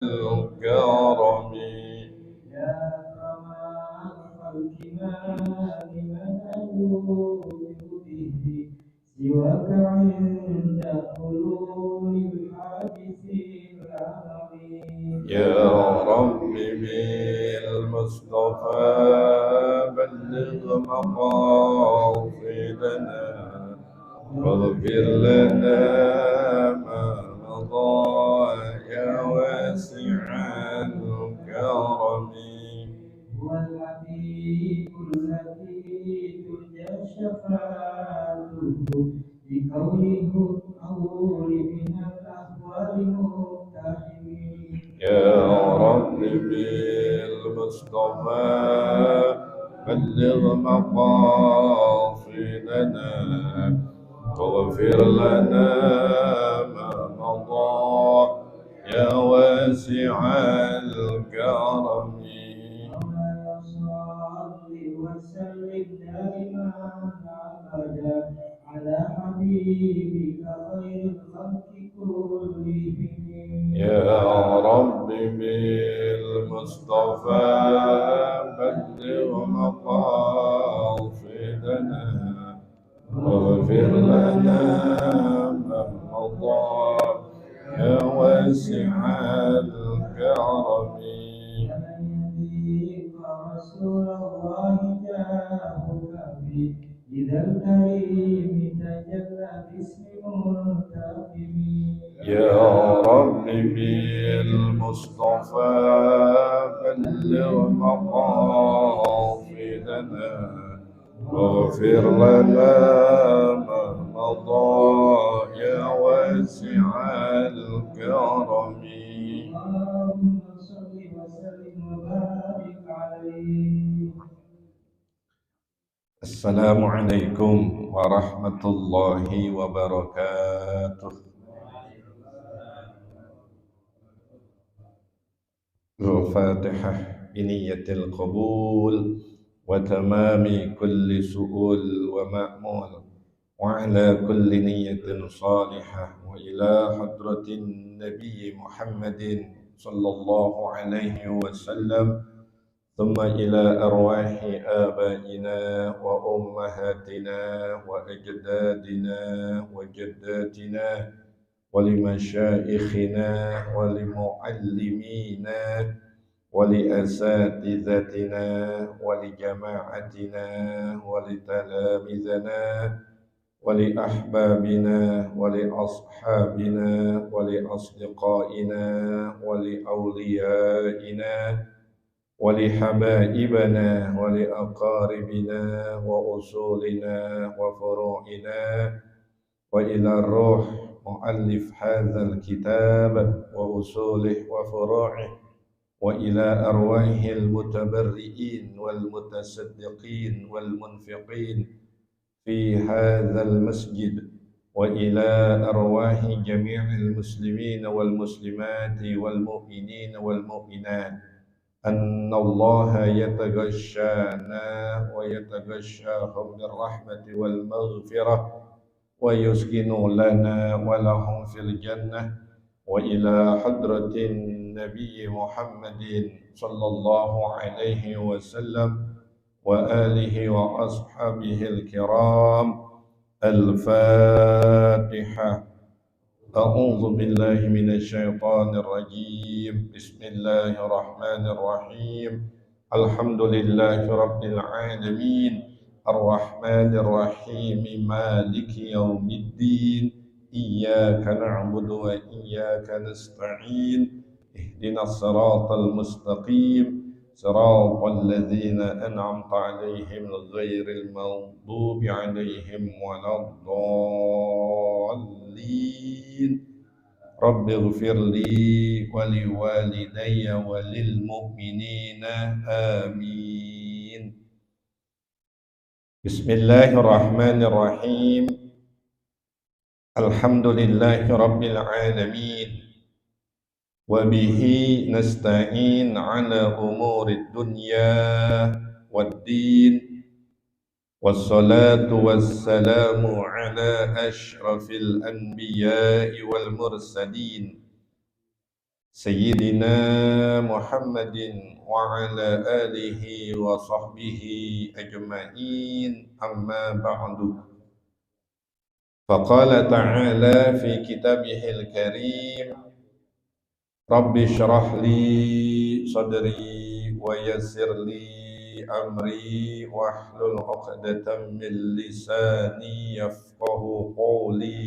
الكرم يا أكرم الخلق ما لمن ألوذ به سواك عند حلول الحادث الأمر يا رب بالمصطفى بلغ مقاصدنا واغفر لنا ما مضى يا واسع الكرم هو الحبيب الذي ترجى شفاعته بقوله القول من الأهوال مقتحم يا رب بالمصطفى بلغ مقاصدنا واغفر لنا ما مضى يا واسع الكرم مولاي صل وسلم دائما أبدا على حبيبك خير الخلق كلهم يا رب بالمصطفى بلغ مقاصدنا واغفر لنا ما مضى يا واسع الكرم ومن يطيق رسول الله جاهك به إذا الكريم تجلى باسم منتقم يا رب بالمصطفى بلغ مقاصدنا واغفر لنا ما مضى يا واسع الكرم اللهم صل وسلم وبارك عليه. السلام عليكم ورحمة الله وبركاته. الفاتحة بنية القبول وتمام كل سؤول ومأمول وعلى كل نية صالحة وإلى حضرة النبي محمد صلى الله عليه وسلم ثم إلى أرواح آبائنا وأمهاتنا وأجدادنا وجداتنا ولمشايخنا ولمعلمينا ولأساتذتنا ولجماعتنا ولتلامذنا ولأحبابنا ولأصحابنا ولأصدقائنا ولأوليائنا ولحبائبنا ولأقاربنا وأصولنا وفروعنا وإلى الروح مؤلف هذا الكتاب وأصوله وفروعه وإلى أرواح المتبرئين والمتصدقين والمنفقين في هذا المسجد وإلى أرواح جميع المسلمين والمسلمات والمؤمنين والمؤمنات أن الله يتغشانا ويتغشاهم بالرحمة والمغفرة ويسكن لنا ولهم في الجنة وإلى حضرة النبي محمد صلى الله عليه وسلم وآله وأصحابه الكرام. الفاتحة. أعوذ بالله من الشيطان الرجيم. بسم الله الرحمن الرحيم. الحمد لله رب العالمين الرحمن الرحيم مالك يوم الدين إياك نعبد وإياك نستعين اهدنا الصراط المستقيم صراط الذين أنعمت عليهم غير المغضوب عليهم ولا الضالين. رب اغفر لي ولوالدي وللمؤمنين آمين. بسم الله الرحمن الرحيم. الحمد لله رب العالمين وبه نستعين على أمور الدنيا والدين والصلاة والسلام على أشرف الأنبياء والمرسلين سيدنا محمد وعلى آله وصحبه أجمعين أما بعد فقال تعالى في كتابه الكريم رب اشرح لي صدري ويسر لي أمري واحلل عقدة من لساني يفقه قولي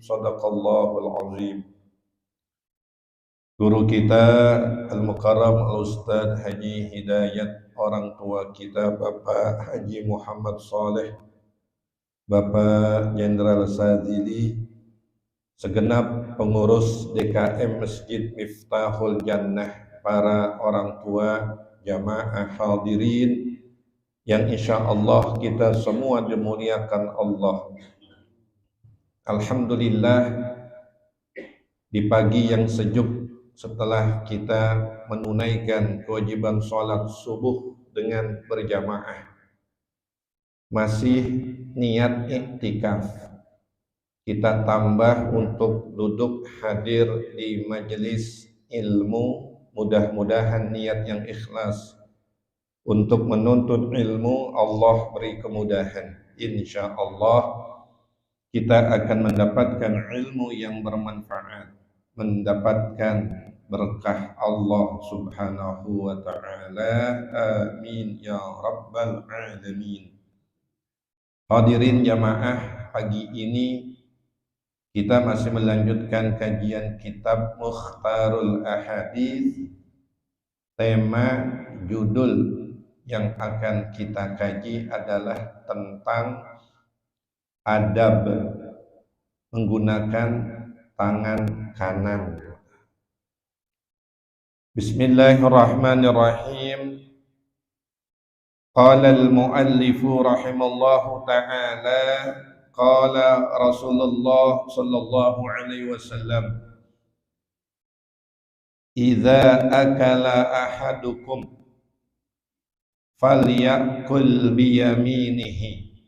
صدق الله العظيم. Guru kita Al-Mukarram Al-Ustadz Haji Hidayat, orang tua kita Bapak Haji Muhammad Saleh, Bapak Jenderal Sadzili, segenap pengurus DKM Masjid Miftahul Jannah, para orang tua, jamaah hadirin yang insya Allah kita semua dimuliakan Allah. Alhamdulillah, di pagi yang sejuk setelah kita menunaikan kewajiban sholat subuh dengan berjamaah, masih niat iktikaf, kita tambah untuk duduk hadir di majelis ilmu. Mudah-mudahan niat yang ikhlas untuk menuntut ilmu Allah beri kemudahan. Insya Allah kita akan mendapatkan ilmu yang bermanfaat, mendapatkan berkah Allah subhanahu wa ta'ala. Amin ya rabbal alamin. Hadirin jamaah, pagi ini kita masih melanjutkan kajian kitab Mukhtarul Ahadits. Tema judul yang akan kita kaji adalah tentang adab menggunakan tangan kanan. Bismillahirrahmanirrahim. Qala al-muallifu rahimallahu ta'ala, qala Rasulullah sallallahu alaihi wasallam, idza akala ahadukum falyakul biyaminihi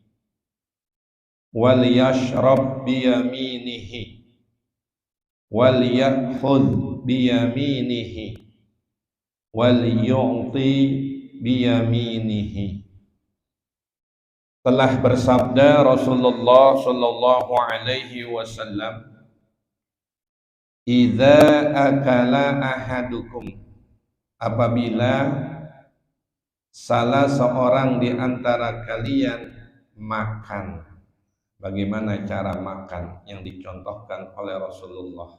wal yashrab biyaminihi wal ya'khudh biyaminihi wal yu'ti biyaminihi. Telah bersabda Rasulullah sallallahu alaihi wasallam, idza akala ahadukum, apabila salah seorang di antara kalian makan. Bagaimana cara makan yang dicontohkan oleh Rasulullah?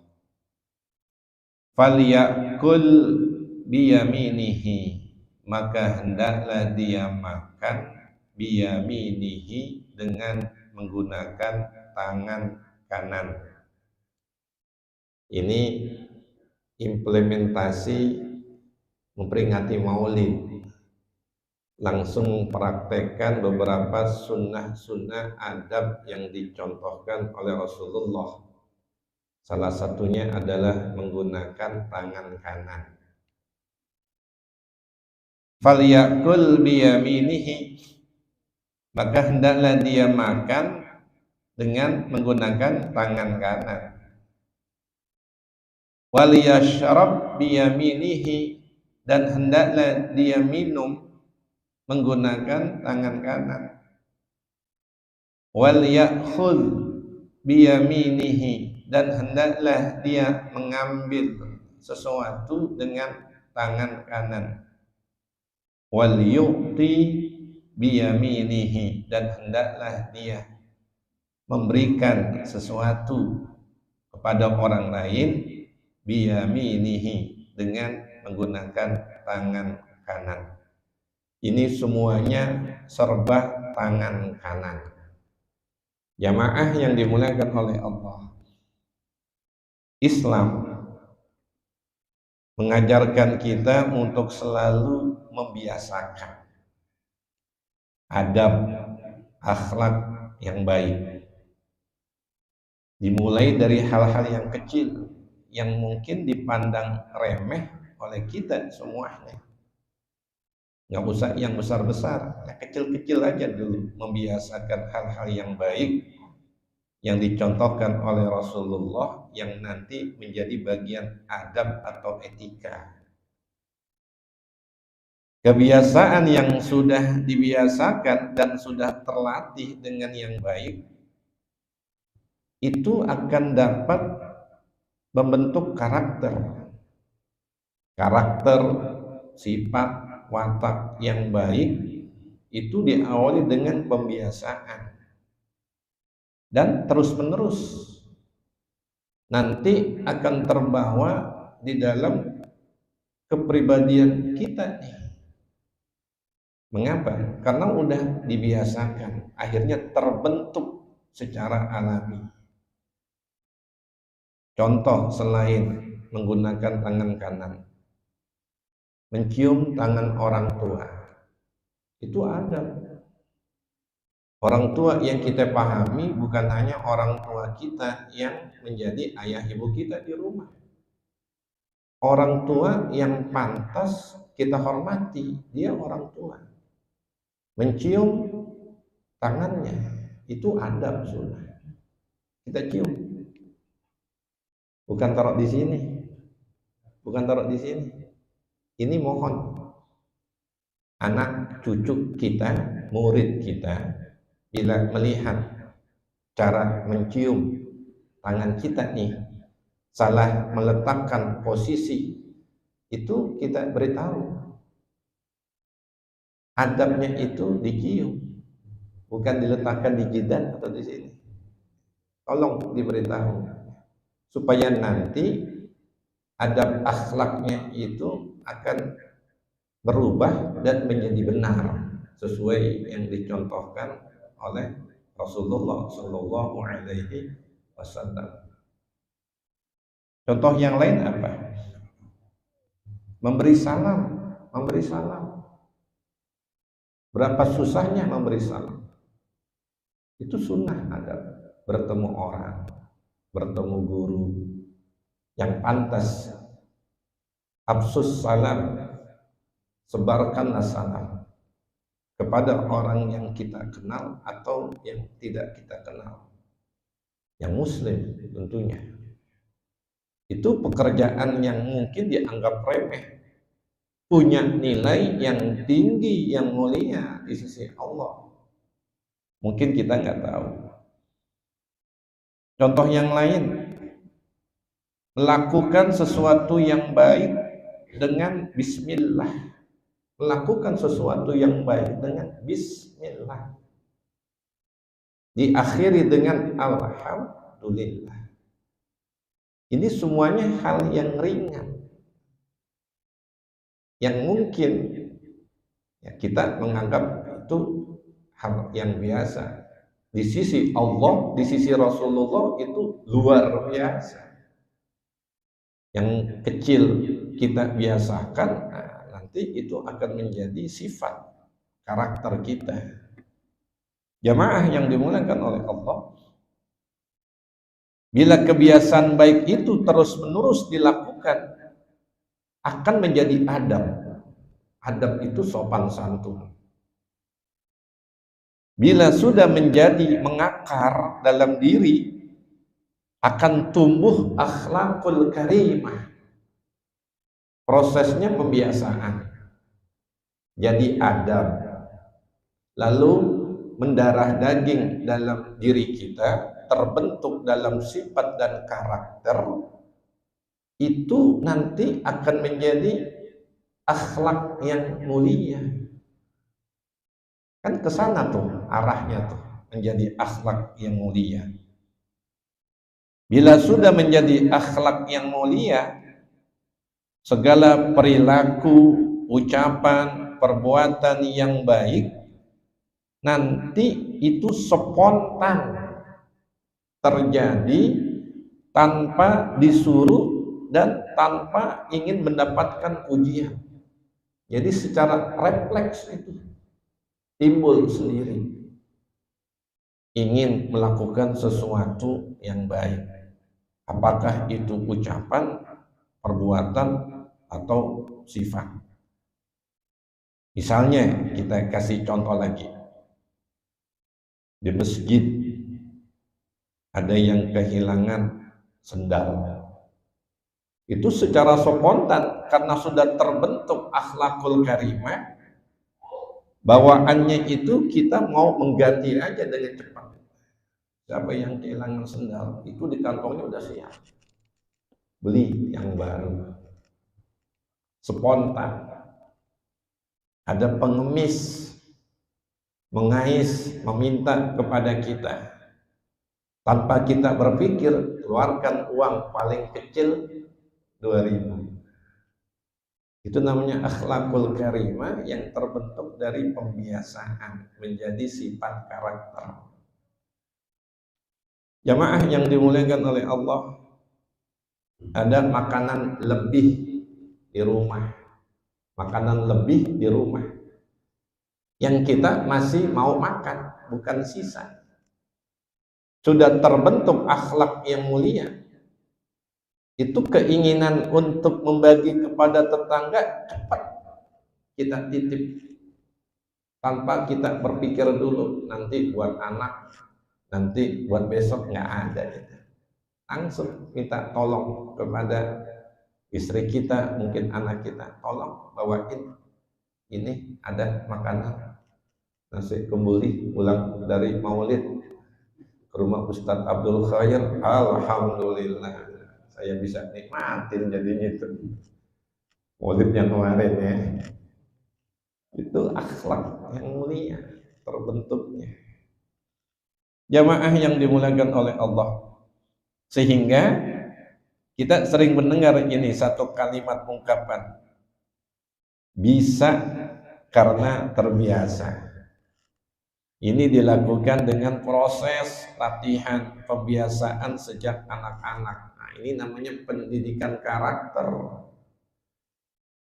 Falyakul biyaminihi, maka hendaklah dia makan biyaminihi, dengan menggunakan tangan kanan. Ini implementasi memperingati Maulid, langsung praktekkan beberapa sunnah-sunnah adab yang dicontohkan oleh Rasulullah. Salah satunya adalah menggunakan tangan kanan. Falyakul biyaminihi, maka hendaklah dia makan dengan menggunakan tangan kanan. Waliyashrab biyaminihi, dan hendaklah dia minum menggunakan tangan kanan. Wal ya'khudh biyaminihi, dan hendaklah dia mengambil sesuatu dengan tangan kanan. Wal yu'ti biyaminihi, dan hendaklah dia memberikan sesuatu kepada orang lain biyaminihi, dengan menggunakan tangan kanan. Ini semuanya serba tangan kanan. Jamaah yang dimuliakan oleh Allah, Islam mengajarkan kita untuk selalu membiasakan adab akhlak yang baik, dimulai dari hal-hal yang kecil yang mungkin dipandang remeh oleh kita semuanya. Nggak usah yang besar-besar, yang kecil-kecil aja dulu, membiasakan hal-hal yang baik yang dicontohkan oleh Rasulullah yang nanti menjadi bagian adab atau etika. Kebiasaan yang sudah dibiasakan dan sudah terlatih dengan yang baik itu akan dapat membentuk karakter, sifat, watak yang baik itu diawali dengan pembiasaan dan terus-menerus nanti akan terbawa di dalam kepribadian kita nih. Mengapa? Karena udah dibiasakan, akhirnya terbentuk secara alami. Contoh selain menggunakan tangan kanan, mencium tangan orang tua, itu ada. Orang tua yang kita pahami bukan hanya orang tua kita yang menjadi ayah ibu kita di rumah. Orang tua yang pantas kita hormati, dia orang tua. Mencium tangannya itu adab sunnah. Kita cium, bukan taruh di sini, bukan taruh di sini. Ini mohon anak cucu kita, murid kita, bila melihat cara mencium tangan kita nih salah meletakkan posisi, itu kita beritahu. Adabnya itu dicium, bukan diletakkan di jidat atau di sini. Tolong diberitahu supaya nanti adab akhlaknya itu akan berubah dan menjadi benar sesuai yang dicontohkan oleh Rasulullah Shallallahu Alaihi Wasallam. Contoh yang lain apa? Memberi salam, memberi salam. Berapa susahnya memberi salam? Itu sunnah adab. Bertemu orang, bertemu guru yang pantas, absus salam, sebarkanlah salam kepada orang yang kita kenal atau yang tidak kita kenal, yang muslim tentunya. Itu pekerjaan yang mungkin dianggap remeh, punya nilai yang tinggi, yang mulia di sisi Allah. Mungkin kita nggak tahu. Contoh yang lain, melakukan sesuatu yang baik dengan bismillah. Melakukan sesuatu yang baik dengan bismillah. Diakhiri dengan alhamdulillah. Ini semuanya hal yang ringan, yang mungkin ya, kita menganggap itu hal yang biasa. Di sisi Allah, di sisi Rasulullah itu luar biasa. Yang kecil kita biasakan, nah, nanti itu akan menjadi sifat karakter kita. Jamaah yang dimuliakan oleh Allah, bila kebiasaan baik itu terus-menerus dilakukan, akan menjadi adab. Adab itu sopan santun. Bila sudah menjadi mengakar dalam diri, akan tumbuh akhlakul karimah. Prosesnya pembiasaan. Jadi adab. Lalu mendarah daging dalam diri kita, terbentuk dalam sifat dan karakter, itu nanti akan menjadi akhlak yang mulia. Kan ke sana tuh arahnya tuh, menjadi akhlak yang mulia. Bila sudah menjadi akhlak yang mulia, segala perilaku, ucapan, perbuatan yang baik nanti itu spontan terjadi tanpa disuruh dan tanpa ingin mendapatkan pujian. Jadi secara refleks itu timbul sendiri ingin melakukan sesuatu yang baik, apakah itu ucapan, perbuatan, atau sifat. Misalnya kita kasih contoh lagi, di masjid ada yang kehilangan sendal. Itu secara spontan karena sudah terbentuk akhlakul karimah, bawaannya itu kita mau mengganti aja dengan cepat. Siapa yang kehilangan sendal itu di kantongnya udah siap beli yang baru, spontan. Ada pengemis mengais meminta kepada kita tanpa kita berpikir, keluarkan uang paling kecil 2.000. Itu namanya akhlakul karimah yang terbentuk dari pembiasaan menjadi sifat karakter. Jamaah yang dimuliakan oleh Allah, ada makanan lebih di rumah, makanan lebih di rumah yang kita masih mau makan, bukan sisa. Sudah terbentuk akhlak yang mulia, itu keinginan untuk membagi kepada tetangga cepat kita titip tanpa kita berpikir dulu nanti buat anak, nanti buat besok, nggak ada gitu. Langsung minta tolong kepada istri kita, mungkin anak kita, tolong bawain ini ada makanan nasi kembuli pulang dari maulid ke rumah Ustadz Abdul Khair, alhamdulillah saya bisa nikmatin jadinya itu maulid yang kemarin ya. Itu akhlak yang mulia terbentuknya. Jamaah yang dimuliakan oleh Allah, sehingga kita sering mendengar ini satu kalimat ungkapan, bisa karena terbiasa. Ini dilakukan dengan proses latihan pembiasaan sejak anak-anak. Nah, ini namanya pendidikan karakter.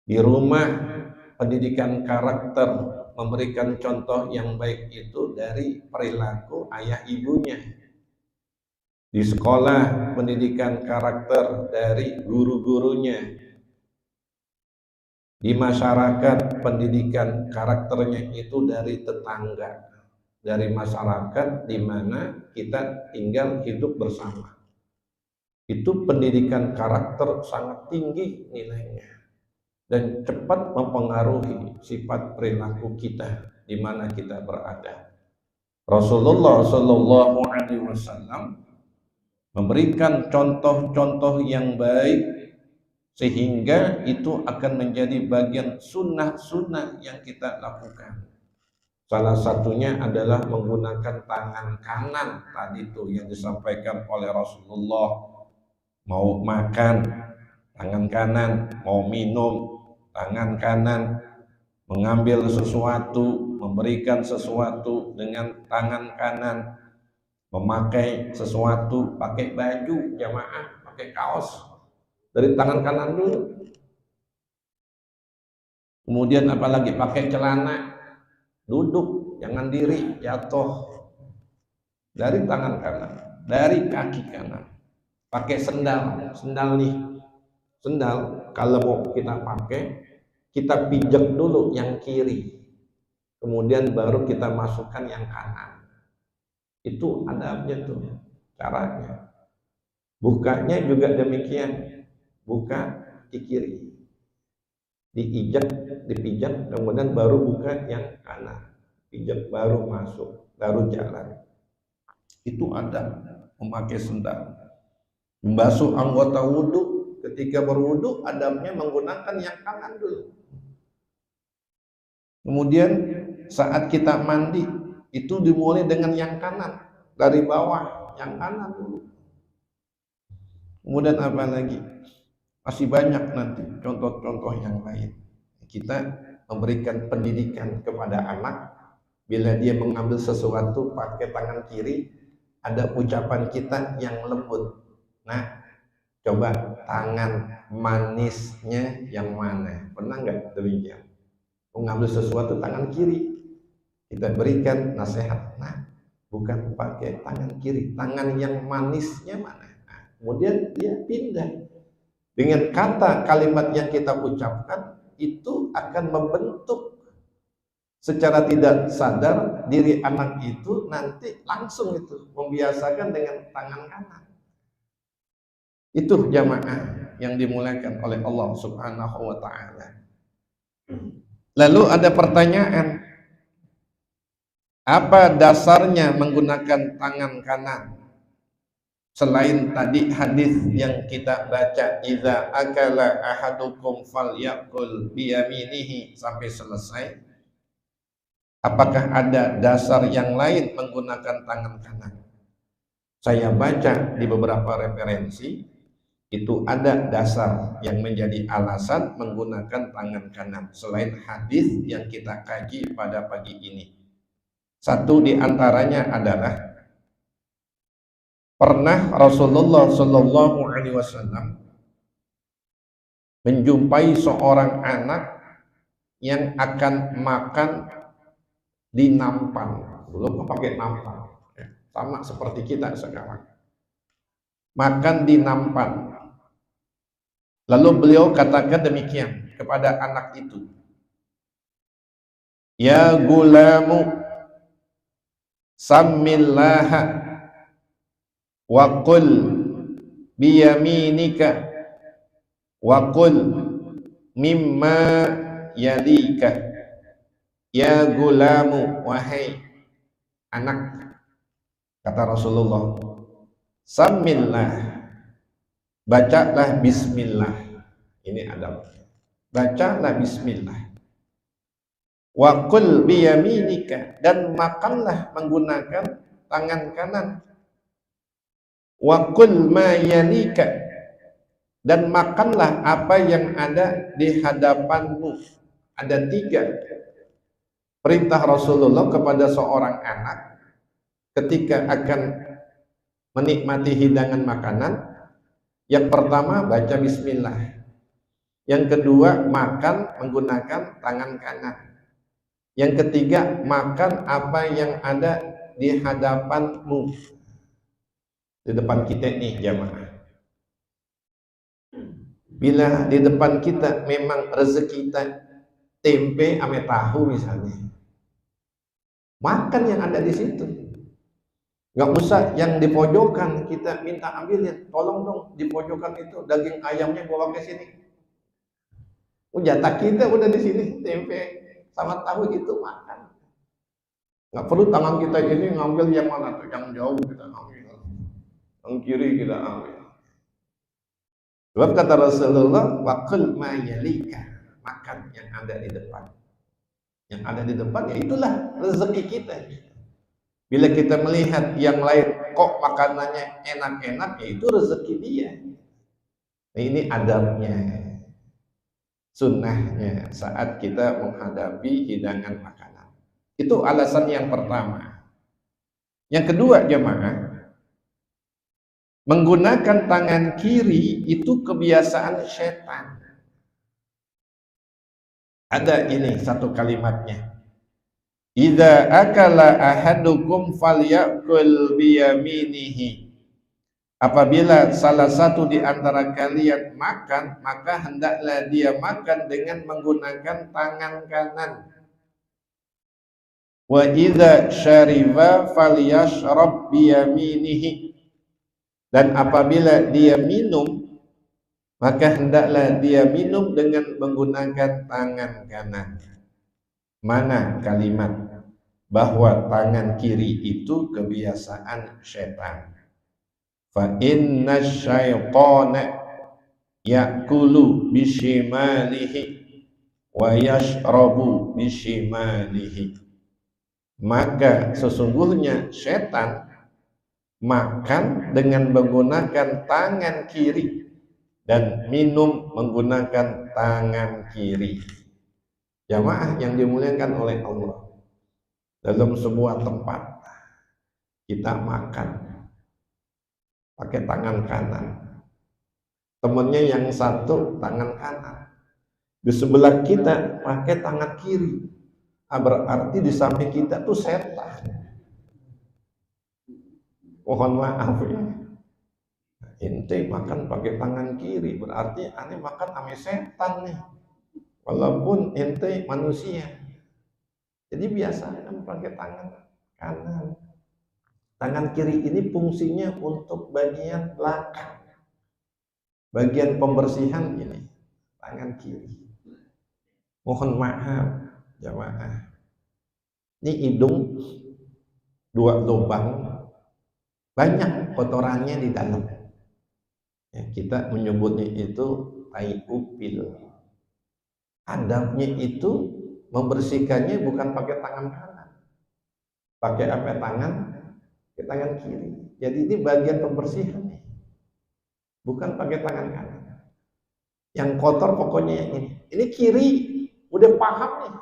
Di rumah, pendidikan karakter, memberikan contoh yang baik itu dari perilaku ayah ibunya. Di sekolah, pendidikan karakter dari guru-gurunya. Di masyarakat, pendidikan karakternya itu dari tetangga, dari masyarakat di mana kita tinggal hidup bersama. Itu pendidikan karakter sangat tinggi nilainya dan cepat mempengaruhi sifat perilaku kita di mana kita berada. Rasulullah Shallallahu Alaihi Wasallam memberikan contoh-contoh yang baik sehingga itu akan menjadi bagian sunnah-sunnah yang kita lakukan. Salah satunya adalah menggunakan tangan kanan tadi itu yang disampaikan oleh Rasulullah. Mau makan tangan kanan, mau minum tangan kanan, mengambil sesuatu, memberikan sesuatu dengan tangan kanan, memakai sesuatu, pakai baju jamaah, pakai kaos dari tangan kanan dulu. Kemudian apalagi pakai celana, duduk, jangan diri, jatuh dari tangan kanan, dari kaki kanan. Pakai sendal, sendal nih, sendal kalau mau kita pakai, kita pijak dulu yang kiri, kemudian baru kita masukkan yang kanan. Itu adabnya tuh, caranya. Bukanya juga demikian, buka di kiri, diijak, dipijak, kemudian baru buka yang kanan, pijak baru masuk, baru jalan. Itu adab memakai sendal. Membasuh anggota wudhu, ketika berwudhu adabnya menggunakan yang kanan dulu. Kemudian saat kita mandi itu dimulai dengan yang kanan, dari bawah yang kanan dulu. Kemudian apa lagi? Masih banyak nanti contoh-contoh yang lain. Kita memberikan pendidikan kepada anak, bila dia mengambil sesuatu pakai tangan kiri, ada ucapan kita yang lembut. Nah, coba tangan manisnya yang mana? Pernah nggak demikian? Mengambil sesuatu tangan kiri, kita berikan nasihat. Nah, bukan pakai tangan kiri, tangan yang manisnya mana? Nah, kemudian dia pindah. Dengan kata kalimat yang kita ucapkan, itu akan membentuk secara tidak sadar diri anak itu nanti langsung itu membiasakan dengan tangan kanan. Itu jamaah yang dimuliakan oleh Allah Subhanahu wa taala. Lalu ada pertanyaan, apa dasarnya menggunakan tangan kanan? Selain tadi hadis yang kita baca, idza akala ahadukum falyakul biyaminihi sampai selesai. Apakah ada dasar yang lain menggunakan tangan kanan? Saya baca di beberapa referensi, itu ada dasar yang menjadi alasan menggunakan tangan kanan selain hadis yang kita kaji pada pagi ini. Satu di antaranya adalah pernah Rasulullah Shallallahu Alaihi Wasallam menjumpai seorang anak yang akan makan di nampan. Dulu pakai nampan, sama seperti kita sekarang. Makan di nampan. Lalu beliau katakan demikian kepada anak itu, ya gulamu, sammillaha wa qul biyaminika wa qul mimma yalika. Ya gulamu, wahai anak, kata Rasulullah, sammillah, bacalah bismillah. Ini adab. Bacalah bismillah. Wa qul biyaminika, dan makanlah menggunakan tangan kanan. Wa qul ma yalika, dan makanlah apa yang ada di hadapanmu. Ada 3 perintah Rasulullah kepada seorang anak ketika akan menikmati hidangan makanan. Yang pertama baca bismillah, yang kedua makan menggunakan tangan kanan, yang ketiga makan apa yang ada di hadapanmu, di depan kita nih jamaah. Bila di depan kita memang rezeki kita tempe ame tahu misalnya, makan yang ada di situ. Gak usah yang di pojokan kita minta ambilin, tolong dong di pojokan itu daging ayamnya bawa ke sini. Jatah kita udah di sini, tempe sama tahu itu makan. Gak perlu tangan kita ini ngambil yang mana tuh, yang jauh kita ambil, yang kiri kita ambil. Sebab kata Rasulullah, waqul ma yalika, makan yang ada di depan. Yang ada di depan ya itulah rezeki kita. Bila kita melihat yang lain kok makanannya enak-enak, ya itu rezeki dia. Nah, ini adabnya, sunnahnya saat kita menghadapi hidangan makanan. Itu alasan yang pertama. Yang kedua jemaah, menggunakan tangan kiri itu kebiasaan setan. Ada ini satu kalimatnya, idza akala ahadukum falyakul biyaminihi. Apabila salah satu di antara kalian makan, maka hendaklah dia makan dengan menggunakan tangan kanan. Wa idza syariba falyashrab biyaminihi. Dan apabila dia minum, maka hendaklah dia minum dengan menggunakan tangan kanan. Mana kalimat bahwa tangan kiri itu kebiasaan syaitan. Fa inna syaitana ya'kulu bishimalihi wa yashrabu bishimalihi. Maka sesungguhnya syaitan makan dengan menggunakan tangan kiri dan minum menggunakan tangan kiri. Jamaah yang dimuliakan oleh Allah, dalam sebuah tempat kita makan pakai tangan kanan, temennya yang satu tangan kanan, di sebelah kita pakai tangan kiri, berarti di samping kita tuh setan. Mohon maaf ya, ente makan pakai tangan kiri, berarti aneh makan ame setan nih. Walaupun ente manusia, jadi biasa pakai tangan kanan. Tangan kiri ini fungsinya untuk bagian belakang. Bagian pembersihan ini tangan kiri. Mohon maaf jamaah, ini hidung 2 lubang, banyak kotorannya di dalam. Ya, kita menyebutnya itu tai upil. Adabnya itu membersihkannya bukan pakai tangan kanan, pakai apa? Tangan kiri. Jadi ini bagian pembersihan nih, bukan pakai tangan kanan. Yang kotor pokoknya yang ini. Ini kiri, udah paham nih,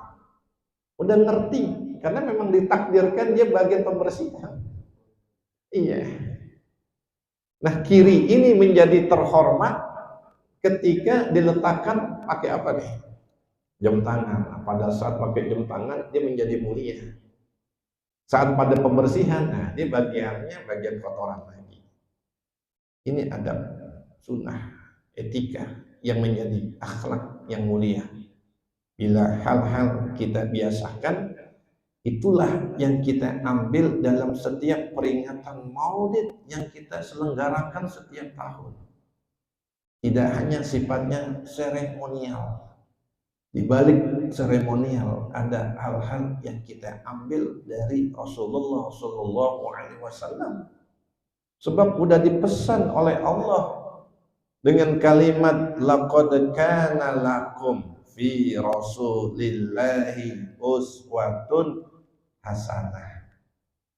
udah ngerti, karena memang ditakdirkan dia bagian pembersihan. Iya. Nah, kiri ini menjadi terhormat ketika diletakkan pakai apa nih? Jam tangan. Nah, pada saat pakai jam tangan dia menjadi mulia. Saat pada pembersihan, nah ini bagiannya bagian kotoran lagi. Ini adab, sunnah, etika yang menjadi akhlak yang mulia. Bila hal-hal kita biasakan, itulah yang kita ambil dalam setiap peringatan Maulid yang kita selenggarakan setiap tahun. Tidak hanya sifatnya seremonial. Di balik seremonial ada hal-hal yang kita ambil dari Rasulullah Shallallahu Alaihi Wasallam. Sebab sudah dipesan oleh Allah dengan kalimat laqad kana lakum fi Rasulillahi uswatun hasanah.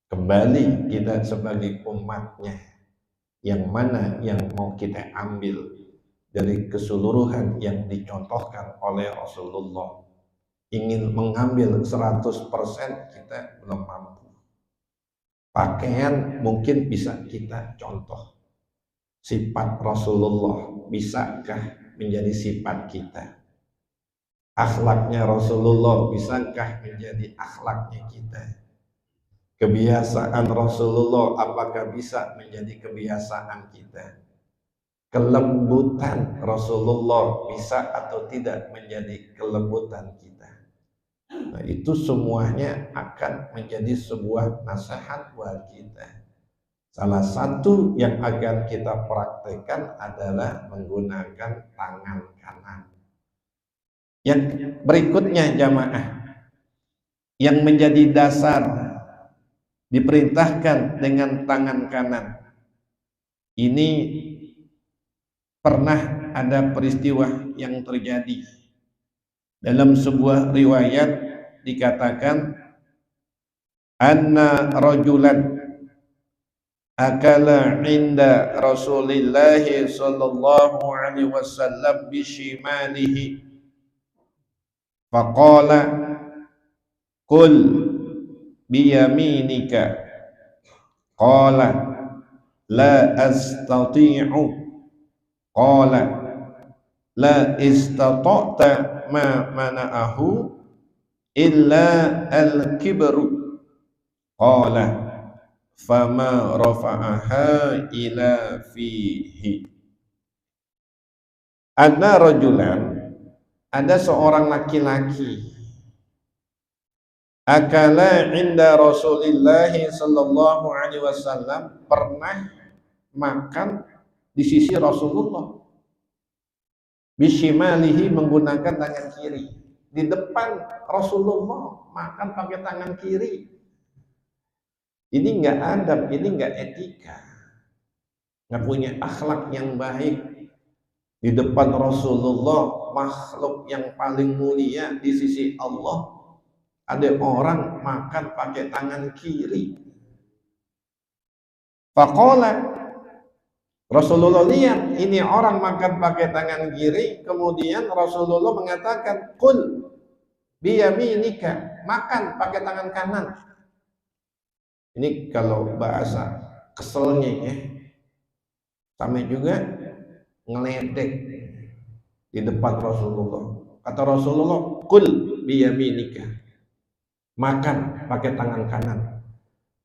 Kembali kita sebagai umatnya, yang mana yang mau kita ambil dari keseluruhan yang dicontohkan oleh Rasulullah. Ingin mengambil 100% kita belum mampu. Pakaian mungkin bisa kita contoh. Sifat Rasulullah bisakah menjadi sifat kita? Akhlaknya Rasulullah bisakah menjadi akhlaknya kita? Kebiasaan Rasulullah apakah bisa menjadi kebiasaan kita? Kelembutan Rasulullah bisa atau tidak menjadi kelembutan kita. Nah, itu semuanya akan menjadi sebuah nasihat buat kita. Salah satu yang akan kita praktekkan adalah menggunakan tangan kanan. Yang berikutnya jamaah, yang menjadi dasar diperintahkan dengan tangan kanan. Ini pernah ada peristiwa yang terjadi. Dalam sebuah riwayat dikatakan anna rajulan akala inda Rasulillah sallallahu alaihi wasallam bishimalihi faqala qul biyaminika qala la astati'u qala la istata'ta ma mana'ahu illa al-kibru qala fama rafa'aha ila fihi. Ada rajulan, ada seorang laki-laki akala inda Rasulillah sallallahu alaihi wasallam, pernah makan di sisi Rasulullah, bishimalihi menggunakan tangan kiri. Di depan Rasulullah makan pakai tangan kiri. Ini enggak adab, ini enggak etika, enggak punya akhlak yang baik. Di depan Rasulullah, makhluk yang paling mulia di sisi Allah, ada orang makan pakai tangan kiri. Faqala, Rasulullah lihat ini orang makan pakai tangan kiri, kemudian Rasulullah mengatakan qul biyaminika, makan pakai tangan kanan. Ini kalau bahasa keselnya ya, sama juga ngeledek di depan Rasulullah. Kata Rasulullah qul biyaminika, makan pakai tangan kanan,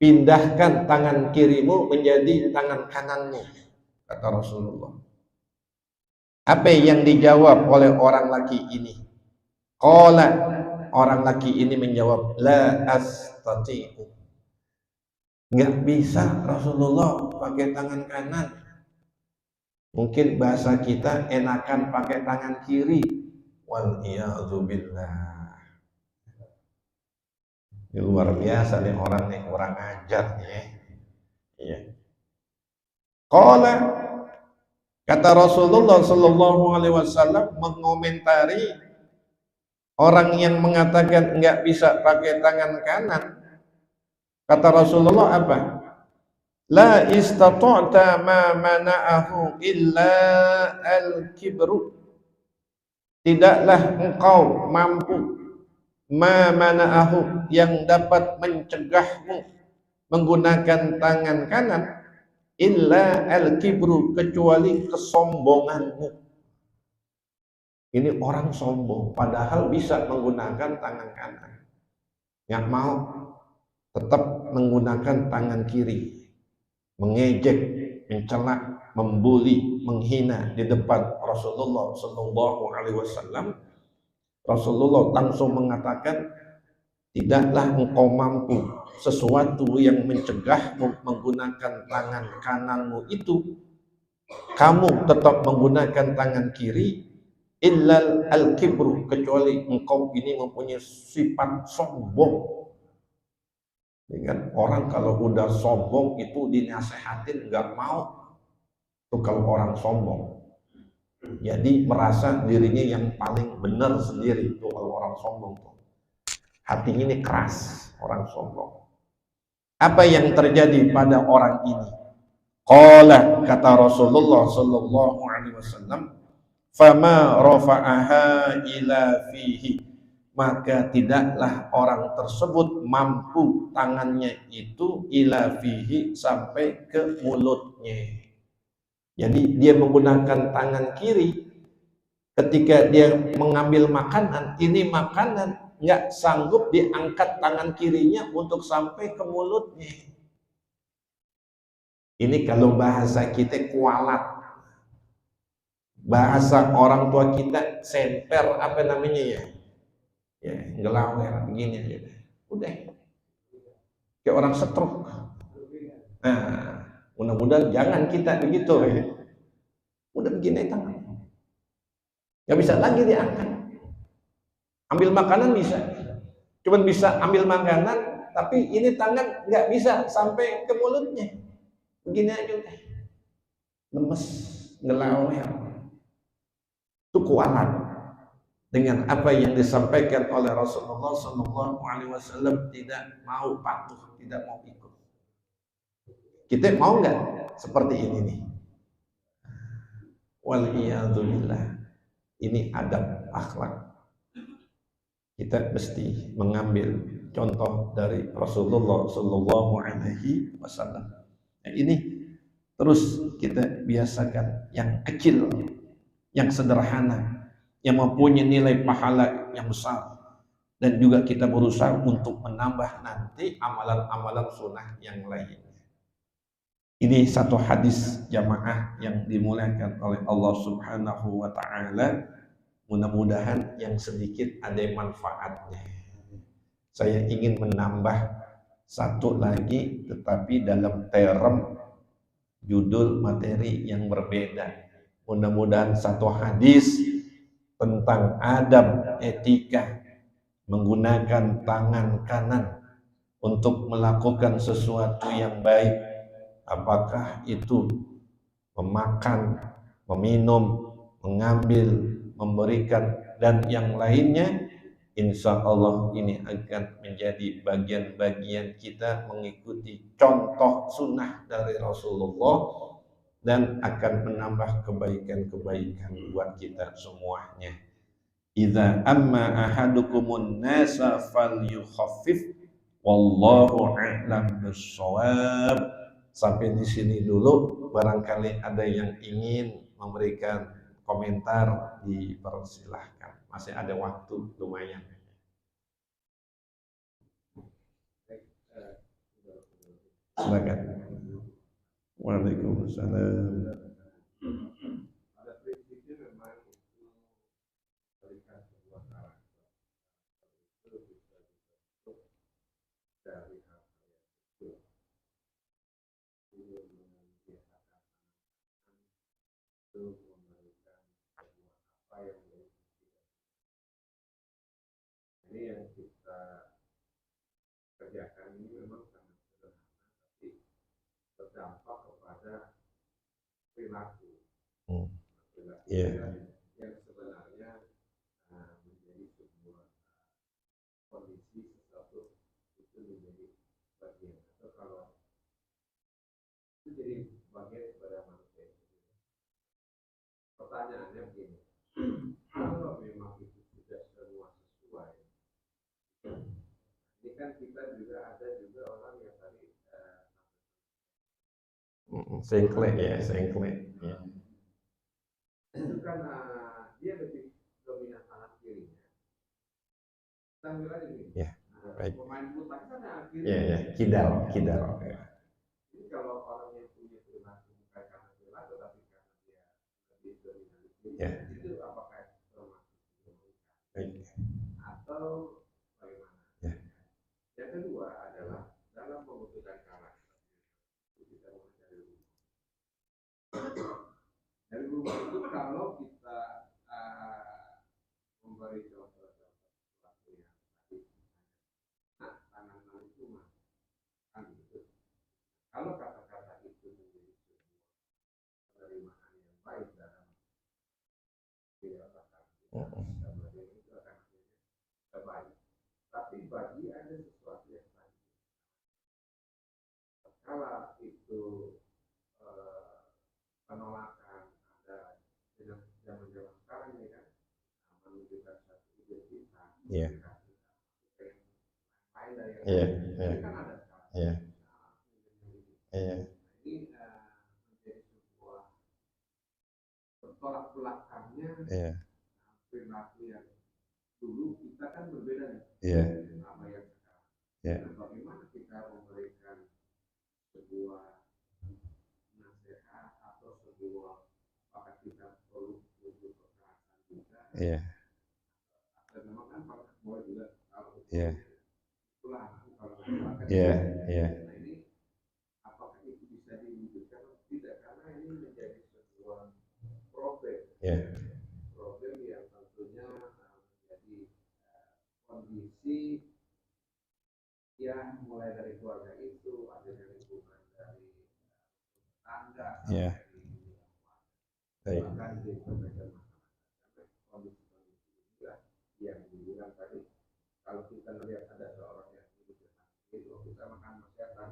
pindahkan tangan kirimu menjadi tangan kananmu, kata Rasulullah. Apa yang dijawab oleh orang laki ini? Qala, orang laki ini menjawab, la astati'u, nggak bisa Rasulullah pakai tangan kanan. Mungkin bahasa kita enakan pakai tangan kiri. Wal iyadzubillah. Ini luar biasa nih orang nih, kurang ajar nih. Iya. Qala, kata Rasulullah sallallahu alaihi wasallam mengomentari orang yang mengatakan nggak bisa pakai tangan kanan. Kata Rasulullah apa? La istata'ta ma mana'ahu illa al-kibru. Tidaklah engkau mampu ma mana'ahu yang dapat mencegahmu menggunakan tangan kanan illa al-kibru, kecuali kesombonganmu. Ini orang sombong padahal bisa menggunakan tangan kanan, yang mau tetap menggunakan tangan kiri, mengejek, mencela, membuli, menghina di depan Rasulullah Sallallahu Alaihi Wasallam. Rasulullah langsung mengatakan, tidaklah engkau mampu sesuatu yang mencegahmu menggunakan tangan kananmu itu, kamu tetap menggunakan tangan kiri, illal al-kibru, kecuali engkau ini mempunyai sifat sombong. Dengan orang kalau udah sombong itu dinasehatin nggak mau. Itu kalau orang sombong. Jadi merasa dirinya yang paling benar sendiri itu kalau orang sombong tuh. Hatinya ini keras orang sombong. Apa yang terjadi pada orang ini? Qala, kata Rasulullah sallallahu alaihi wasallam, fama rafa'aha ila fihi, maka tidaklah orang tersebut mampu tangannya itu ila fihi, sampai ke mulutnya. Jadi dia menggunakan tangan kiri ketika dia mengambil makanan, ini makanan nggak sanggup diangkat tangan kirinya untuk sampai ke mulutnya. Ini kalau bahasa kita kualat. Bahasa orang tua kita semper, apa namanya ya? Ya, ngelawar begini aja. Udah. Kayak orang stroke. Nah, mudah-mudahan jangan kita begitu. Ya. Udah begini tangan. Nggak bisa lagi diangkat. Ambil makanan bisa. Cuman bisa ambil makanan, tapi ini tangan nggak bisa sampai ke mulutnya. Begini aja udah. Lemes, ngelawar. Itu kualat dengan apa yang disampaikan oleh Rasulullah Sallallahu Alaihi Wasallam, tidak mau patuh, tidak mau ikut. Kita mau nggak seperti ini nih? Waliyadzubillah. Ini adab akhlak. Kita mesti mengambil contoh dari Rasulullah Sallallahu Alaihi Wasallam. Nah, ini terus kita biasakan yang kecil, yang sederhana, yang mempunyai nilai pahala yang besar, dan juga kita berusaha untuk menambah nanti amalan-amalan sunnah yang lainnya. Ini satu hadis jamaah yang dimuliakan oleh Allah Subhanahu wa Ta'ala. Mudah-mudahan yang sedikit ada manfaatnya. Saya ingin menambah satu lagi, tetapi dalam term judul materi yang berbeda. Mudah-mudahan satu hadis tentang adab etika menggunakan tangan kanan untuk melakukan sesuatu yang baik, apakah itu memakan, meminum, mengambil, memberikan, dan yang lainnya, insya Allah ini akan menjadi bagian-bagian kita mengikuti contoh sunnah dari Rasulullah, dan akan menambah kebaikan-kebaikan buat kita semuanya. Idza amma ahadukumun nasa falyukhaffif wallahu a'lam bissawab. Sampai di sini dulu, barangkali ada yang ingin memberikan komentar, dipersilahkan. Masih ada waktu lumayan. Silakan. Waalaikumsalam. kerjakan ini memang sangat sederhana, tapi berdampak kepada perilaku. Yang sebenarnya menjadi sebuah kondisi sesuatu itu menjadi bagian, atau kalau itu jadi bagian kepada manusia. Pertanyaannya begini, kalau memang itu sudah semua sesuai, ini kan kita juga ada juga orang yang tadi sengkle ya. Itu kan dia lebih dominan tangan kirinya. Sambil aja gini. Ya, baik. Pemain bulu tangkis kan tangan kiri. Ya, kidal. Jadi kalau orang yang punya perilaku bukan karena perilaku, tapi karena dia lebih dominan di kiri, itu apakah termasuk atau bagaimana? Ya. Yang kedua adalah dalam pembentukan karakter. Kita mencari rumah. Dari rumah itu kalau kita memberi contoh-contoh sesuatu yang tadi, tangan itu kan gitu. Kalau kata-kata itu menjadi sebuah penerimaan yang baik dalam dirasakan itu akan terbaik. Tapi bagi ada sesuatu yang tadi, kalau itu penolakan ada dengan zaman-zaman sekarang ini kan menunjukkan satu identitas, lain dari yang kan ada sekarang. Ini menjadi sebuah bertolak belakangnya perilaku yang dulu kita kan berbeda dengan apa yang sekarang. Nah, bagaimana kita memberikan sebuah nasihat atau sebuah apakah kita perlu untuk kekerasan juga? Dan memang kan Pak Boy juga tahu. Itulah kalau masyarakat. Nah ini apakah itu bisa diwujudkan atau tidak? Karena ini menjadi sebuah problem. Problem yang tentunya menjadi kondisi yang mulai dari keluarga itu, ada dari lingkungan dari tetangga, bahkan di berbagai masyarakat. Kondisi-kondisi juga yang dibilang tadi, kalau kita melihat ada seorang yang hidup itu kita makan masyarakat.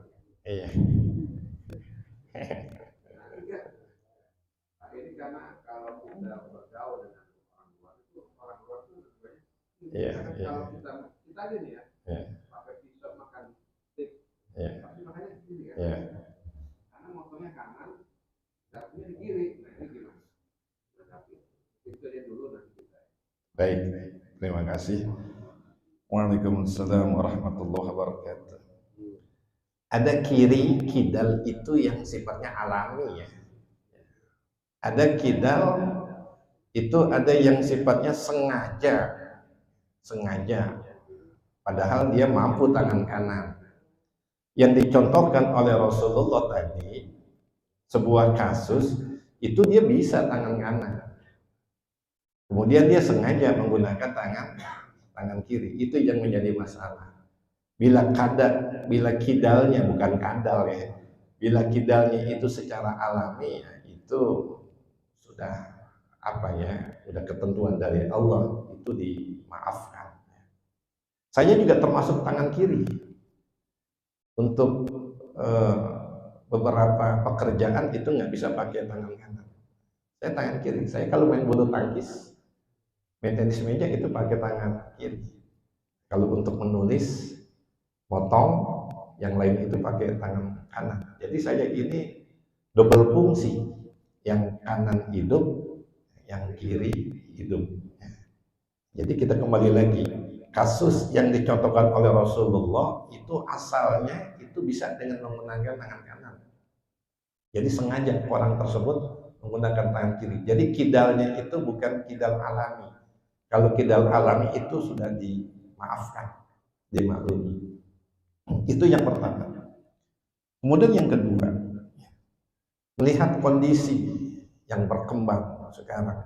Nah, ini karena kalau kita bergaul dengan orang luar itu sebenarnya kalau kita aja nih ya, pakai pisau makan stick, pasti makannya di sini kan, karena motornya kanan, dapurnya di kiri. Nah ini gimana? Itu aja dulu nanti kita. Baik, terima kasih. Waalaikumsalam warahmatullahi wabarakatuh. Ada kiri, kidal itu yang sifatnya alami ya. Ada kidal itu ada yang sifatnya sengaja. Padahal dia mampu tangan kanan. Yang dicontohkan oleh Rasulullah tadi, sebuah kasus itu dia bisa tangan kanan. Kemudian dia sengaja menggunakan tangan kiri. Itu yang menjadi masalah. Bila kidalnya bukan kadal ya. Bila kidalnya itu secara alami ya, itu sudah sudah ketentuan dari Allah, itu dimaafkan. Saya juga termasuk tangan kiri. Untuk beberapa pekerjaan itu nggak bisa pakai tangan kanan. Saya tangan kiri. Saya kalau main bulu tangkis, main tenis meja itu pakai tangan kiri. Kalau untuk menulis, potong, yang lain itu pakai tangan kanan. Jadi saya ini double fungsi, yang kanan hidup, yang kiri hidup. Jadi kita kembali lagi, kasus yang dicontohkan oleh Rasulullah itu asalnya itu bisa dengan menggunakan tangan kanan. Jadi sengaja orang tersebut menggunakan tangan kiri. Jadi kidalnya itu bukan kidal alami. Kalau kidal alami itu sudah dimaafkan, dimaklumi. Itu yang pertama. Kemudian yang kedua, melihat kondisi yang berkembang sekarang,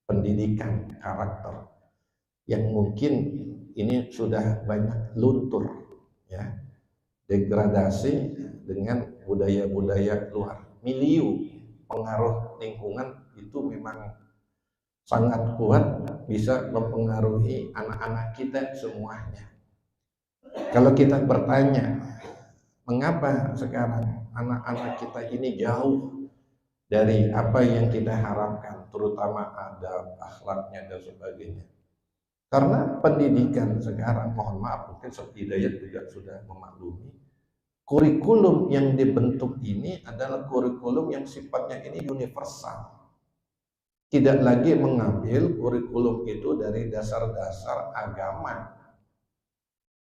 pendidikan karakter yang mungkin ini sudah banyak luntur ya, degradasi dengan budaya-budaya luar. Milieu, pengaruh lingkungan itu memang sangat kuat, bisa mempengaruhi anak-anak kita semuanya. Kalau kita bertanya, mengapa sekarang anak-anak kita ini jauh dari apa yang kita harapkan, terutama adab, akhlaknya dan sebagainya. Karena pendidikan sekarang, mohon maaf, mungkin Sob Hidayat juga sudah memaklumi, kurikulum yang dibentuk ini adalah kurikulum yang sifatnya ini universal. Tidak lagi mengambil kurikulum itu dari dasar-dasar agama.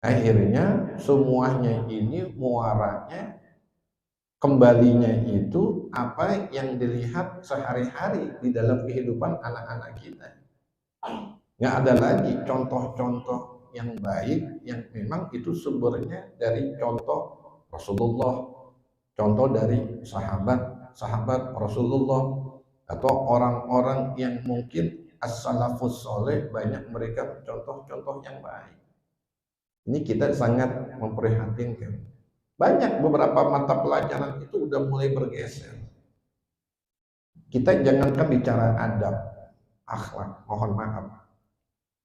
Akhirnya semuanya ini muaranya, kembalinya itu apa yang dilihat sehari-hari di dalam kehidupan anak-anak kita. Nggak ada lagi contoh-contoh yang baik yang memang itu sumbernya dari contoh Rasulullah, contoh dari sahabat Rasulullah, atau orang-orang yang mungkin as-salafus soleh, banyak mereka contoh-contoh yang baik. Ini kita sangat memprihatinkan. Banyak beberapa mata pelajaran itu udah mulai bergeser. Kita jangankan bicara adab, akhlak, mohon maaf.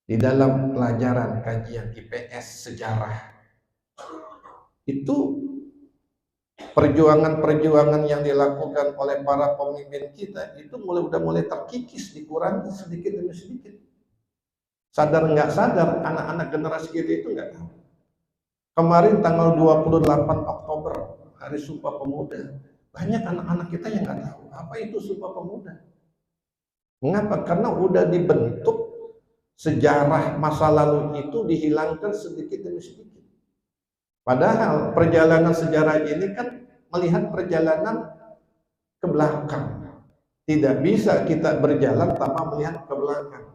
Di dalam pelajaran kajian IPS sejarah, itu perjuangan-perjuangan yang dilakukan oleh para pemimpin kita itu udah mulai terkikis, dikurangi sedikit demi sedikit. Sadar nggak sadar, anak-anak generasi kita itu nggak tahu. Kemarin tanggal 28 Oktober, Hari Sumpah Pemuda, banyak anak-anak kita yang nggak tahu apa itu Sumpah Pemuda. Mengapa? Karena udah dibentuk sejarah masa lalu itu dihilangkan sedikit demi sedikit. Padahal perjalanan sejarah ini kan melihat perjalanan ke belakang. Tidak bisa kita berjalan tanpa melihat ke belakang.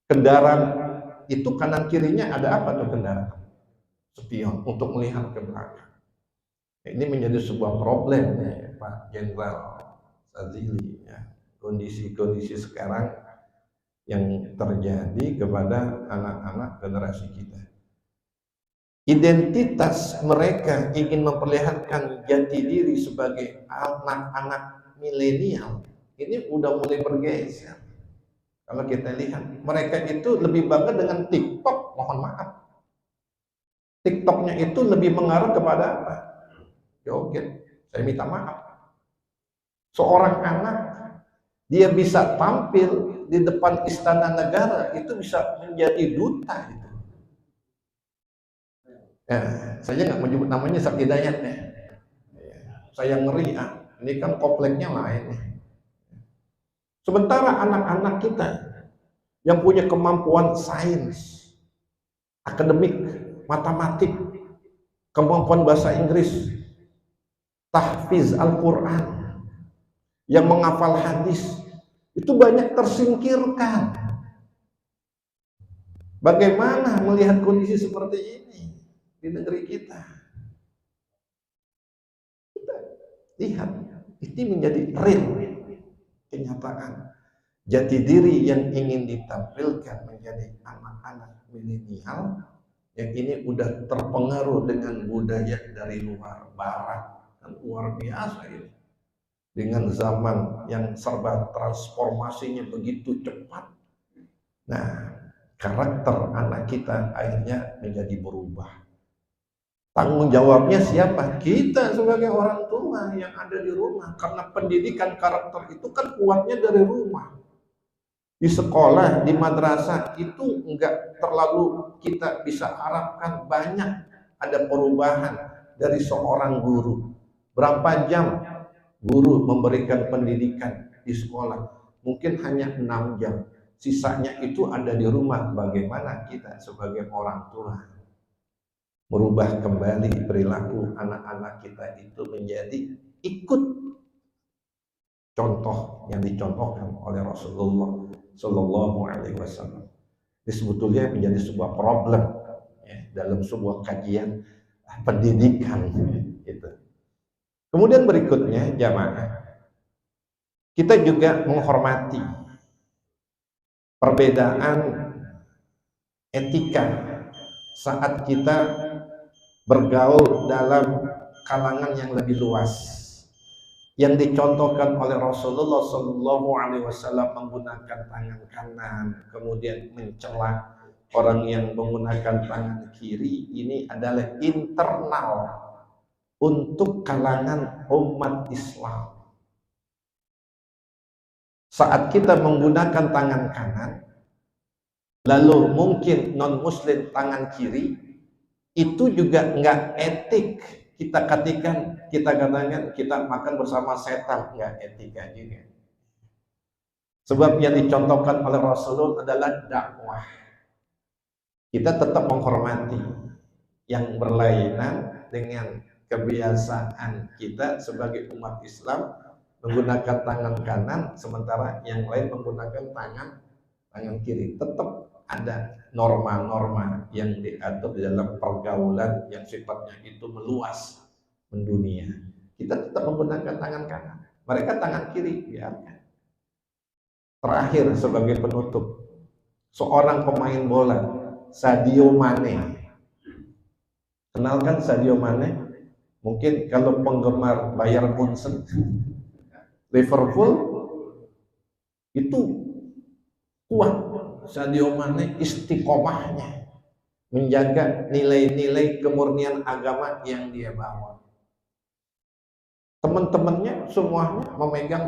Kendaraan itu kanan kirinya ada apa tuh kendaraan? Spion untuk melihat ke belakang. Ini menjadi sebuah problem nih Pak Jenderal Sadzili, ya. Kondisi-kondisi sekarang yang terjadi kepada anak-anak generasi kita. Identitas mereka ingin memperlihatkan jati diri sebagai anak-anak milenial ini udah mulai bergeser. Kalau kita lihat, mereka itu lebih bangga dengan TikTok, mohon maaf. TikToknya itu lebih mengarah kepada apa? Joget. Saya minta maaf. Seorang anak, dia bisa tampil di depan istana negara, itu bisa menjadi duta. Itu. Ya, saya nggak menyebut namanya Sob Hidayat ya. Saya ngeri ah. Ini kan kompleknya lain. Sementara anak-anak kita yang punya kemampuan sains, akademik, matematik, kemampuan bahasa Inggris, tahfiz Al-Quran, yang menghafal hadis, itu banyak tersingkirkan. Bagaimana melihat kondisi seperti ini di negeri kita? Kita lihat, ini menjadi real kenyataan. Jati diri yang ingin ditampilkan menjadi anak-anak milenial yang ini udah terpengaruh dengan budaya dari luar barat, kan luar biasa ini. Dengan zaman yang serba transformasinya begitu cepat. Nah, karakter anak kita akhirnya menjadi berubah. Tanggung jawabnya siapa? Kita sebagai orang tua yang ada di rumah. Karena pendidikan karakter itu kan kuatnya dari rumah. Di sekolah, di madrasah itu enggak terlalu kita bisa harapkan banyak ada perubahan dari seorang guru. Berapa jam guru memberikan pendidikan di sekolah? Mungkin hanya 6 jam. Sisanya itu ada di rumah. Bagaimana kita sebagai orang tua merubah kembali perilaku anak-anak kita itu menjadi ikut contoh yang dicontohkan oleh Rasulullah Shallallahu Alaihi Wasallam. Ini sebetulnya menjadi sebuah problem ya, dalam sebuah kajian pendidikan gitu. Kemudian berikutnya jamaah, kita juga menghormati perbedaan etika saat kita bergaul dalam kalangan yang lebih luas. Yang dicontohkan oleh Rasulullah Shallallahu Alaihi Wasallam menggunakan tangan kanan, kemudian mencela orang yang menggunakan tangan kiri, ini adalah internal untuk kalangan umat Islam. Saat kita menggunakan tangan kanan, lalu mungkin non-muslim tangan kiri, itu juga nggak etik. Kita katakan kita makan bersama setan, nggak etika juga. Sebab yang dicontohkan oleh Rasulullah adalah dakwah. Kita tetap menghormati yang berlainan dengan kebiasaan kita sebagai umat Islam menggunakan tangan kanan, sementara yang lain menggunakan tangan kiri. Tetap ada norma-norma yang diatur di dalam pergaulan yang sifatnya itu meluas, mendunia. Kita tetap menggunakan tangan kanan, mereka tangan kiri, biarkan. Terakhir sebagai penutup, seorang pemain bola, Sadio Mane. Kenalkan Sadio Mane? Mungkin kalau penggemar Bayern Munchen, Liverpool itu kuat. Sadio Mane istiqomahnya menjaga nilai-nilai kemurnian agama yang dia bawa. Teman-temannya semuanya memegang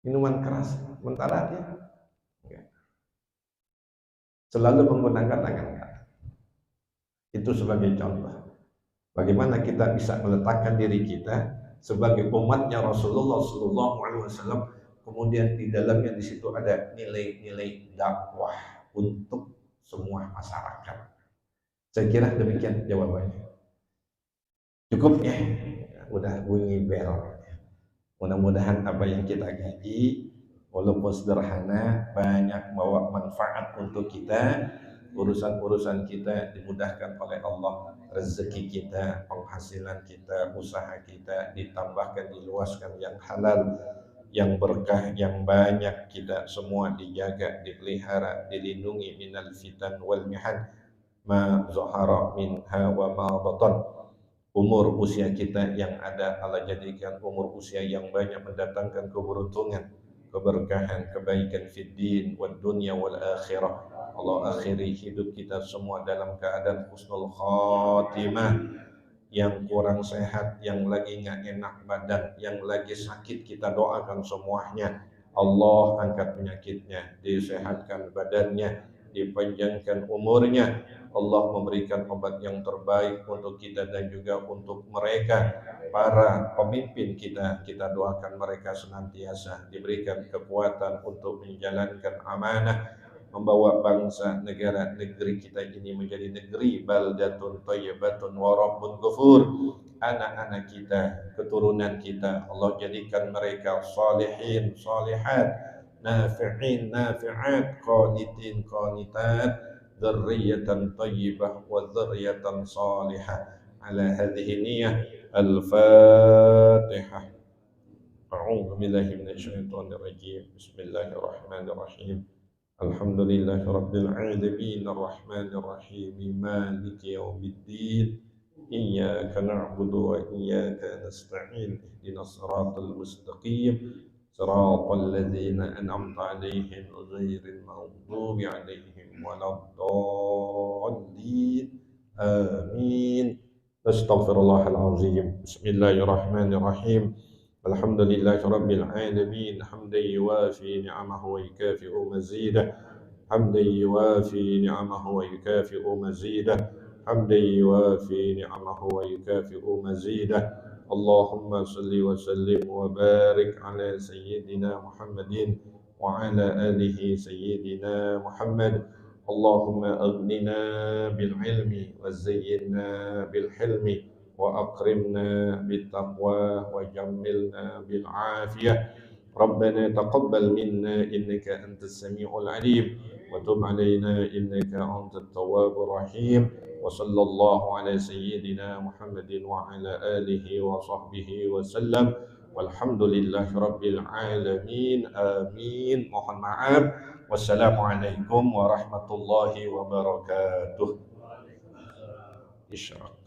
minuman keras, sementara dia selalu menggunakan tangan kanan. Itu sebagai contoh bagaimana kita bisa meletakkan diri kita sebagai umatnya Rasulullah Sallallahu Alaihi Wasallam, kemudian di dalamnya di situ ada nilai-nilai dakwah untuk semua masyarakat. Saya kira demikian jawabannya. Cukup ya, udah bunyi bel. Mudah-mudahan apa yang kita kaji walaupun sederhana banyak bawa manfaat untuk kita. Urusan-urusan kita dimudahkan oleh Allah, rezeki kita, penghasilan kita, usaha kita ditambahkan, diluaskan yang halal, yang berkah, yang banyak, kita semua dijaga, dipelihara, dilindungi minal fitan wal mihan ma zahara minha wa ma batan. Umur usia kita yang ada Allah jadikan umur usia yang banyak mendatangkan keberuntungan, keberkahan, kebaikan fid din wad dunya wal akhirah. Allah akhiri hidup kita semua dalam keadaan husnul khatimah. Yang kurang sehat, yang lagi nggak enak badan, yang lagi sakit, kita doakan semuanya Allah angkat penyakitnya, disehatkan badannya, dipanjangkan umurnya. Allah memberikan obat yang terbaik untuk kita dan juga untuk mereka, para pemimpin kita. Kita doakan mereka senantiasa diberikan kekuatan untuk menjalankan amanah, membawa bangsa, negara, negeri kita ini menjadi negeri baldatun thayyibatun wa rabbun ghafur. Anak-anak kita, keturunan kita, Allah jadikan mereka salihin, salihat, nafi'in, nafi'at, qanitin, qanitat, dzurriyyatan thayyibah wa dzurriyyatan salihah. Ala hadhihi niyyah. Al-Fatihah. A'udzu billahi minasyaitonir rajim. Bismillahirrahmanirrahim. Alhamdulillahi rabbil alamin arrahmanir rahim maliki yaumiddin iyyaka na'budu wa iyyaka nasta'in ihdinas siratal mustaqim siratal ladzina an'amta 'alaihim ghairil maghdubi 'alaihim waladdallin amin. Astaghfirullahal azim. Bismillahirrahmanirrahim. Alhamdulillahi rabbil alamin hamdan yuwafi ni'amahu wa yukafi'u mazidah hamdan yuwafi ni'amahu wa yukafi'u mazidah hamdan yuwafi ni'amahu wa yukafi'u mazidah. Allahumma salli wa sallim wa barik ala sayyidina Muhammadin wa ala alihi sayyidina Muhammad. Allahumma aghnina bil ilmi wa zayyinna bil hilmi وأكرمنا بالتقوى وجملنا بالعافية. ربنا تقبل منا إنك أنت السميع العليم وتب علينا إنك أنت التواب الرحيم. وصلى الله على سيدنا محمد وعلى آله وصحبه وسلم والحمد لله رب العالمين آمين. Mohon maaf. Wassalamualaikum warahmatullahi wabarakatuh. isyraq.